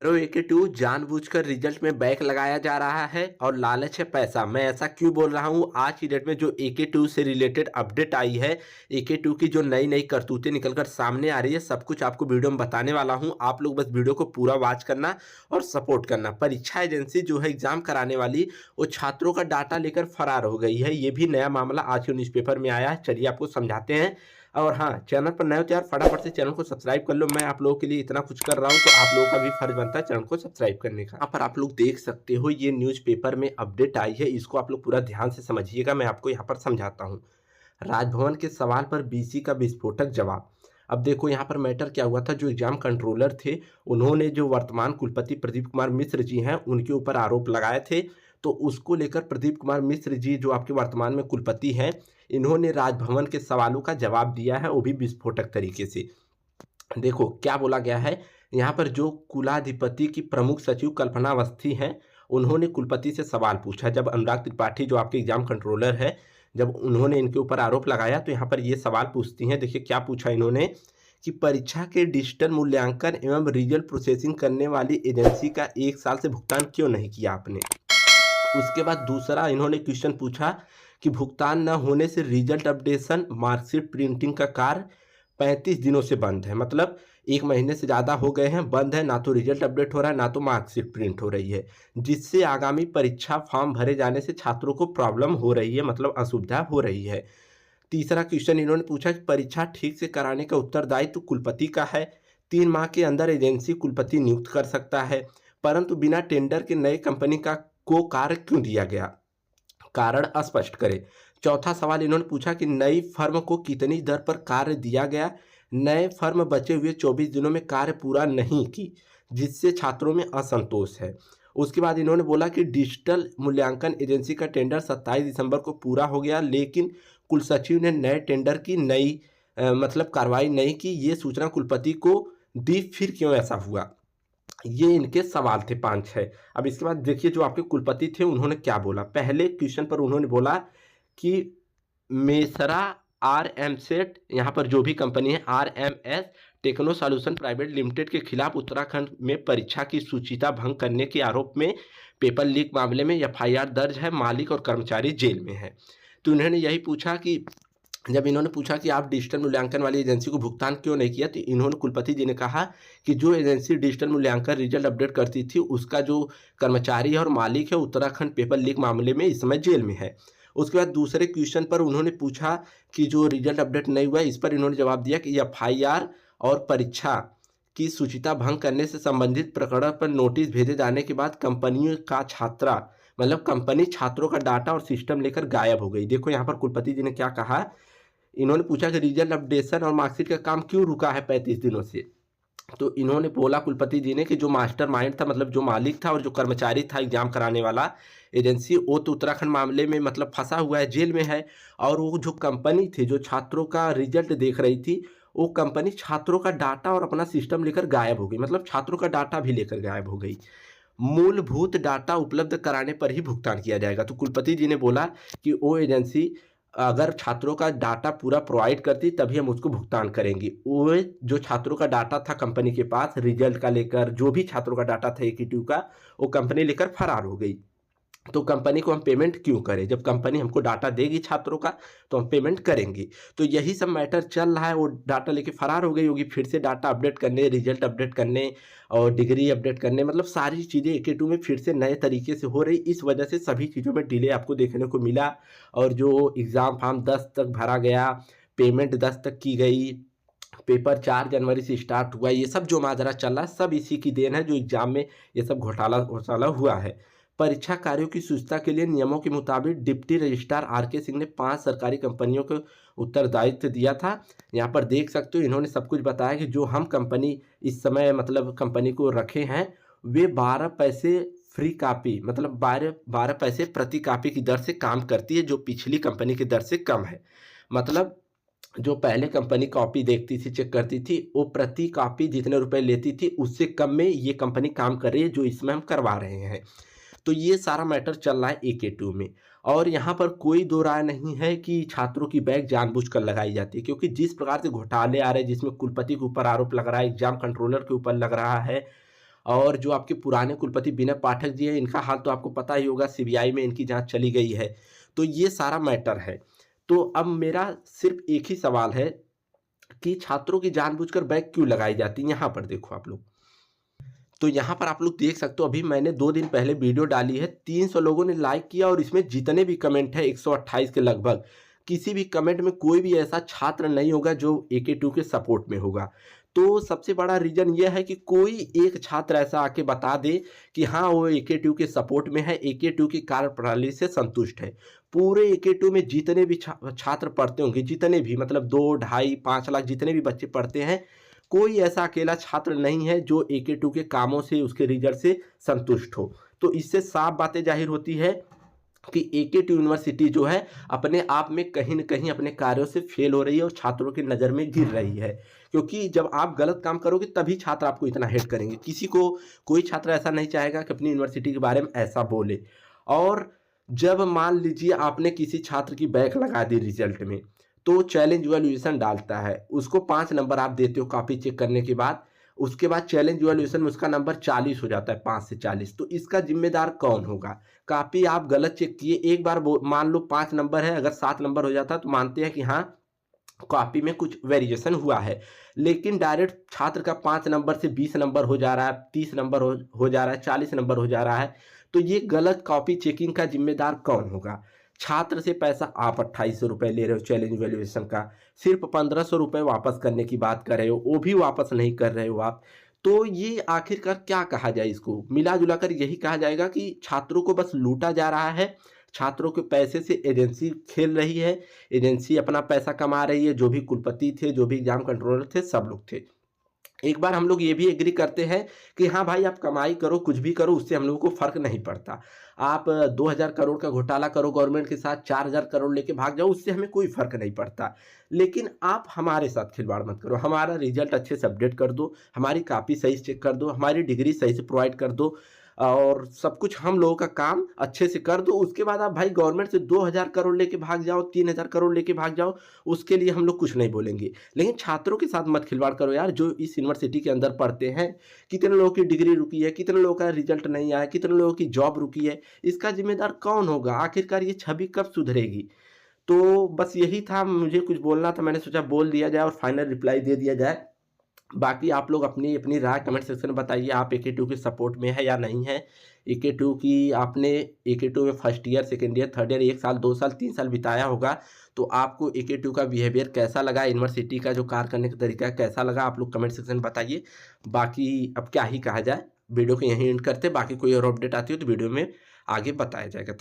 AQ2 जानबूझकर result में back लगाया जा रहा है और लालच है पैसा। मैं ऐसा क्यों बोल रहा हूँ? आज की डेट में जो AQ2 से रिलेटेड अपडेट आई है, AQ2 की जो नई नई करतूतें निकलकर सामने आ रही है, सब कुछ आपको वीडियो में बताने वाला हूँ। आप लोग बस वीडियो को पूरा वॉच करना और सपोर्ट करना। परीक्षा एजेंसी जो है एग्जाम कराने वाली, वो छात्रों का डाटा लेकर फरार हो गई है। ये भी नया मामला आज के न्यूज़पेपर में आया है। चलिए आपको समझाते हैं। और हाँ, चैनल पर नए हो तो यार फटाफट से चैनल को सब्सक्राइब कर लो। मैं आप लोगों के लिए इतना कुछ कर रहा हूँ, तो आप लोगों का भी फर्ज बनता है चैनल को सब्सक्राइब करने का। यहाँ पर आप लोग देख सकते हो, ये न्यूज़पेपर में अपडेट आई है। इसको आप लोग पूरा ध्यान से समझिएगा, मैं आपको यहाँ पर समझाता हूँ। राजभवन के सवाल पर बीसी का विस्फोटक जवाब। अब देखो यहाँ पर मैटर क्या हुआ था। जो एग्जाम कंट्रोलर थे, उन्होंने जो वर्तमान कुलपति प्रदीप कुमार मिश्र जी हैं, उनके ऊपर आरोप लगाए थे। तो उसको लेकर प्रदीप कुमार मिश्र जी, जो आपके वर्तमान में कुलपति हैं, इन्होंने राजभवन के सवालों का जवाब दिया है, वो भी विस्फोटक तरीके से। देखो क्या बोला गया है यहाँ पर। जो कुलाधिपति की प्रमुख सचिव कल्पना अवस्थी हैं, उन्होंने कुलपति से सवाल पूछा। जब अनुराग त्रिपाठी जो आपके एग्जाम कंट्रोलर है, जब उन्होंने इनके ऊपर आरोप लगाया, तो यहाँ पर ये सवाल पूछती हैं। देखिए क्या पूछा इन्होंने कि परीक्षा के डिजिटल मूल्यांकन एवं रिजल्ट प्रोसेसिंग करने वाली एजेंसी का 1 साल से भुगतान क्यों नहीं किया आपने। उसके बाद दूसरा इन्होंने क्वेश्चन पूछा कि भुगतान न होने से रिजल्ट अपडेशन मार्कशीट प्रिंटिंग का कार्य 35 दिनों से बंद है। मतलब 1 महीने से ज़्यादा हो गए हैं, बंद है। ना तो रिजल्ट अपडेट हो रहा है, ना तो मार्कशीट प्रिंट हो रही है, जिससे आगामी परीक्षा फॉर्म भरे जाने से छात्रों को प्रॉब्लम हो रही है, मतलब असुविधा हो रही है। तीसरा क्वेश्चन इन्होंने पूछा कि परीक्षा ठीक से कराने का उत्तरदायित्व कुलपति का है। 3 माह के अंदर एजेंसी कुलपति नियुक्त कर सकता है, परंतु बिना टेंडर के नई कंपनी का को कार्य क्यों दिया गया, कारण स्पष्ट करें। चौथा सवाल इन्होंने पूछा कि नई फर्म को कितनी दर पर कार्य दिया गया। नए फर्म बचे हुए 24 दिनों में कार्य पूरा नहीं की, जिससे छात्रों में असंतोष है। उसके बाद इन्होंने बोला कि डिजिटल मूल्यांकन एजेंसी का टेंडर 27 दिसंबर को पूरा हो गया, लेकिन कुल सचिव ने नए टेंडर की नई मतलब कार्रवाई नहीं की। ये सूचना कुलपति को दी, फिर क्यों ऐसा हुआ। ये इनके सवाल थे 5-6। अब इसके बाद देखिए जो आपके कुलपति थे, उन्होंने क्या बोला। पहले क्वेश्चन पर उन्होंने बोला कि मेसरा आरएमसेट, यहाँ पर जो भी कंपनी है, RMS techno solution private limited के खिलाफ उत्तराखंड में परीक्षा की शुचिता भंग करने के आरोप में पेपर लीक मामले में एफआईआर दर्ज है। मालिक और कर्मचारी जेल में है। तो उन्होंने यही पूछा कि जब इन्होंने पूछा कि आप डिजिटल मूल्यांकन वाली एजेंसी को भुगतान क्यों नहीं किया, तो इन्होंने कुलपति जी ने कहा कि जो एजेंसी डिजिटल मूल्यांकन रिजल्ट अपडेट करती थी, उसका जो कर्मचारी है और मालिक है, उत्तराखंड पेपर लीक मामले में इस समय जेल में है। उसके बाद दूसरे क्वेश्चन पर उन्होंने पूछा कि जो रिजल्ट अपडेट नहीं हुआ, इस पर इन्होंने जवाब दिया कि एफआईआर और परीक्षा की शुचिता भंग करने से संबंधित प्रकरण पर नोटिस भेजे जाने के बाद कंपनियों का छात्रा मतलब कंपनी छात्रों का डाटा और सिस्टम लेकर गायब हो गई। देखो यहाँ पर कुलपति जी ने क्या कहा। इन्होंने पूछा कि रिजल्ट अपडेशन और मार्कशीट का काम क्यों रुका है 35 दिनों से। तो इन्होंने बोला कुलपति जी ने कि जो मास्टरमाइंड था, मतलब जो मालिक था और जो कर्मचारी था एग्जाम कराने वाला एजेंसी, वो तो उत्तराखंड मामले में मतलब फंसा हुआ है, जेल में है। और वो जो कंपनी थी जो छात्रों का रिजल्ट देख रही थी, वो कंपनी छात्रों का डाटा और अपना सिस्टम लेकर गायब हो गई, मतलब छात्रों का डाटा भी लेकर गायब हो गई। मूलभूत डाटा उपलब्ध कराने पर ही भुगतान किया जाएगा। तो कुलपति जी ने बोला कि वो एजेंसी अगर छात्रों का डाटा पूरा प्रोवाइड करती, तभी हम उसको भुगतान करेंगे। वो जो छात्रों का डाटा था कंपनी के पास, रिजल्ट का लेकर जो भी छात्रों का डाटा था AQ2 का, वो कंपनी लेकर फरार हो गई। तो कंपनी को हम पेमेंट क्यों करें, जब कंपनी हमको डाटा देगी छात्रों का तो हम पेमेंट करेंगे। तो यही सब मैटर चल रहा है। वो डाटा लेके फरार हो गई होगी, फिर से डाटा अपडेट करने, रिजल्ट अपडेट करने और डिग्री अपडेट करने, मतलब सारी चीज़ें AQ2 में फिर से नए तरीके से हो रही। इस वजह से सभी चीज़ों में डिले आपको देखने को मिला। और जो एग्ज़ाम फॉर्म 10 तक भरा गया, पेमेंट 10 तक की गई, पेपर 4 जनवरी से स्टार्ट हुआ, ये सब जो माजरा चल रहा है सब इसी की देन है, जो एग्जाम में ये सब घोटाला घोटाला हुआ है। परीक्षा कार्यों की शुचिता के लिए नियमों के मुताबिक डिप्टी रजिस्ट्रार RK सिंह ने 5 सरकारी कंपनियों को उत्तरदायित्व दिया था। यहाँ पर देख सकते हो इन्होंने सब कुछ बताया कि जो हम कंपनी इस समय मतलब कंपनी को रखे हैं, वे 12 पैसे फ्री कापी, मतलब 12 पैसे प्रति कापी की दर से काम करती है, जो पिछली कंपनी की दर से कम है। मतलब जो पहले कंपनी कॉपी देखती थी, चेक करती थी, वो प्रति कॉपी जितने रुपए लेती थी, उससे कम में ये कंपनी काम कर रही है, जो इसमें हम करवा रहे हैं। तो ये सारा मैटर चल रहा है AQ2 में। और यहाँ पर कोई दो राय नहीं है कि छात्रों की बैग जानबूझकर लगाई जाती है, क्योंकि जिस प्रकार से घोटाले आ रहे हैं, जिसमें कुलपति के ऊपर आरोप लग रहा है, एग्जाम कंट्रोलर के ऊपर लग रहा है, और जो आपके पुराने कुलपति विनय पाठक जी हैं, इनका हाल तो आपको पता ही होगा, सीबीआई में इनकी जाँच चली गई है। तो ये सारा मैटर है। तो अब मेरा सिर्फ़ एक ही सवाल है कि छात्रों की जानबूझकर बैक क्यों लगाई जाती है? यहाँ पर देखो आप लोग। तो यहाँ पर आप लोग देख सकते हो, अभी मैंने 2 दिन पहले वीडियो डाली है, 300 लोगों ने लाइक किया और इसमें जितने भी कमेंट हैं 128 के लगभग, किसी भी कमेंट में कोई भी ऐसा छात्र नहीं होगा जो एके-टू के सपोर्ट में होगा। तो सबसे बड़ा रीज़न ये है कि कोई एक छात्र ऐसा आके बता दे कि हाँ, वो एके-टू के सपोर्ट में है, एके-टू की कार्यप्रणाली से संतुष्ट है। पूरे एके-टू में जितने भी छात्र पढ़ते होंगे, जितने भी मतलब 2, ढाई, 5 लाख जितने भी बच्चे पढ़ते हैं, कोई ऐसा अकेला छात्र नहीं है जो एके-टू के कामों से, उसके रिज़ल्ट से संतुष्ट हो। तो इससे साफ बातें ज़ाहिर होती है कि एके-टू यूनिवर्सिटी जो है, अपने आप में कहीं न कहीं अपने कार्यों से फ़ेल हो रही है और छात्रों की नज़र में गिर रही है। क्योंकि जब आप गलत काम करोगे तभी छात्र आपको इतना हेट करेंगे। कोई छात्र ऐसा नहीं चाहेगा कि अपनी यूनिवर्सिटी के बारे में ऐसा बोले। और जब मान लीजिए आपने किसी छात्र की बैक लगा दी रिज़ल्ट में, तो चैलेंज इवैल्यूएशन डालता है। उसको 5 नंबर आप देते हो कॉपी चेक करने के बाद, उसके बाद चैलेंज इवैल्यूएशन में उसका नंबर 40 हो जाता है, 5 से 40, तो इसका ज़िम्मेदार कौन होगा? कॉपी आप गलत चेक किए, एक बार वो मान लो 5 नंबर है, अगर 7 नंबर हो जाता तो मानते हैं कि हाँ, कॉपी में कुछ वेरिएशन हुआ है। लेकिन डायरेक्ट छात्र का 5 नंबर से 20 नंबर हो जा रहा है, 30 नंबर हो जा रहा है, 40 नंबर हो जा रहा है, तो ये गलत कॉपी चेकिंग का ज़िम्मेदार कौन होगा? छात्र से पैसा आप ₹2800 ले रहे हो चैलेंज वैल्यूएशन का, सिर्फ़ ₹1500 वापस करने की बात कर रहे हो, वो भी वापस नहीं कर रहे हो आप। तो ये आखिरकार क्या कहा जाए इसको? मिला-जुला कर यही कहा जाएगा कि छात्रों को बस लूटा जा रहा है, छात्रों के पैसे से एजेंसी खेल रही है, एजेंसी अपना पैसा कमा रही है, जो भी कुलपति थे, जो भी एग्ज़ाम कंट्रोलर थे, सब लोग थे। एक बार हम लोग ये भी एग्री करते हैं कि हाँ भाई, आप कमाई करो, कुछ भी करो, उससे हम लोगों को फ़र्क नहीं पड़ता। आप 2000 करोड़ का घोटाला करो गवर्नमेंट के साथ, 4000 करोड़ लेके भाग जाओ, उससे हमें कोई फ़र्क नहीं पड़ता। लेकिन आप हमारे साथ खिलवाड़ मत करो, हमारा रिज़ल्ट अच्छे से अपडेट कर दो, हमारी कॉपी सही से चेक कर दो, हमारी डिग्री सही से प्रोवाइड कर दो और सब कुछ हम लोगों का काम अच्छे से कर दो। उसके बाद आप भाई गवर्नमेंट से 2000 करोड़ लेके भाग जाओ, 3000 करोड़ लेके भाग जाओ, उसके लिए हम लोग कुछ नहीं बोलेंगे। लेकिन छात्रों के साथ मत खिलवाड़ करो यार, जो इस यूनिवर्सिटी के अंदर पढ़ते हैं। कितने लोगों की डिग्री रुकी है, कितने लोगों का रिजल्ट नहीं आया, कितने लोगों की जॉब रुकी है, इसका ज़िम्मेदार कौन होगा? आखिरकार ये छवि कब सुधरेगी? तो बस यही था, मुझे कुछ बोलना था, मैंने सोचा बोल दिया जाए और फाइनल रिप्लाई दे दिया जाए। बाकी आप लोग अपनी अपनी राय कमेंट सेक्शन में बताइए, आप एके-टू के सपोर्ट में है या नहीं है? एके-टू की आपने एके-टू में first year, second year, third year 1 साल, 2 साल, 3 साल बिताया होगा, तो आपको एके-टू का बिहेवियर कैसा लगा? यूनिवर्सिटी का जो कार्य करने का तरीका है कैसा लगा? आप लोग कमेंट सेक्शन में बताइए। बाकी अब क्या ही कहा जाए, वीडियो को यहीं एंड करते हैं, बाकी कोई और अपडेट आती हो तो वीडियो में आगे बताया जाएगा।